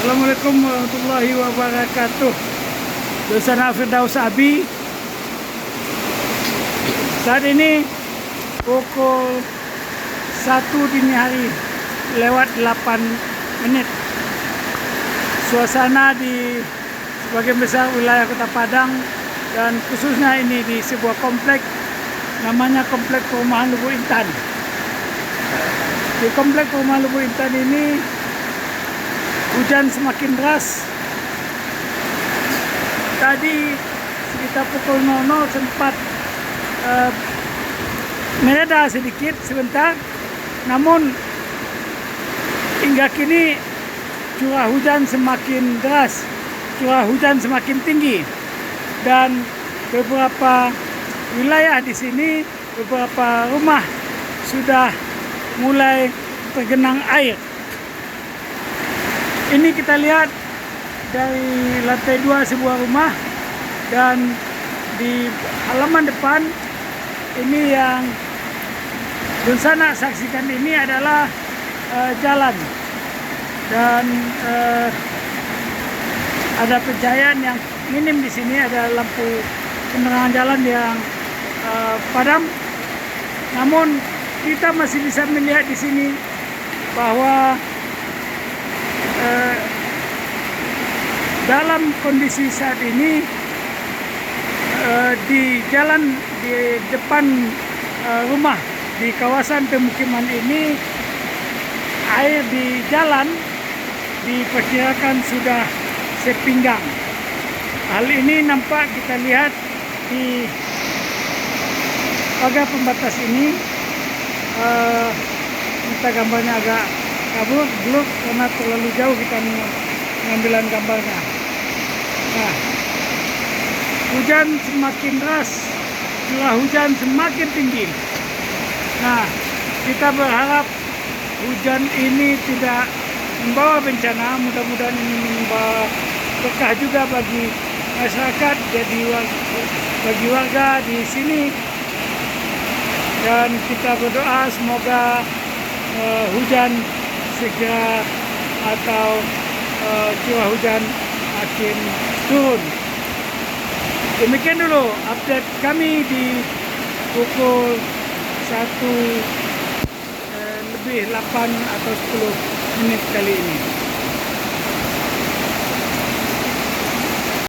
Assalamualaikum warahmatullahi wabarakatuh. Bersama Firdaus Abi. Saat ini pukul 1 dini hari lewat 8 menit. Suasana di sebagian besar wilayah Kota Padang dan khususnya ini di sebuah komplek namanya Komplek Perumahan Lubuk Intan. Di Komplek Perumahan Lubuk Intan ini hujan semakin deras. Tadi sekitar pukul 00 sempat mereda sedikit sebentar, namun hingga kini curah hujan semakin deras, curah hujan semakin tinggi, dan beberapa wilayah di sini, beberapa rumah sudah mulai tergenang air. Ini kita lihat dari lantai 2 sebuah rumah, dan di halaman depan ini yang Dunsana saksikan ini adalah jalan, dan ada pencahayaan yang minim di sini, ada lampu penerangan jalan yang padam. Namun kita masih bisa melihat di sini bahwa dalam kondisi saat ini di jalan di depan rumah di kawasan pemukiman ini, air di jalan diperkirakan sudah sepinggang. Hal ini nampak kita lihat di pagar pembatas ini. Kita gambarnya agak kabur belum karena terlalu jauh kita mengambilan gambarnya. Nah, hujan semakin deras, curah hujan semakin tinggi. Nah, kita berharap hujan ini tidak membawa bencana. Mudah-mudahan ini membawa berkah juga bagi masyarakat, jadi bagi warga di sini. Dan kita berdoa semoga hujan segera atau curah hujan makin turun. Demikian dulu update kami di pukul 1 lebih 8 atau 10 menit kali ini.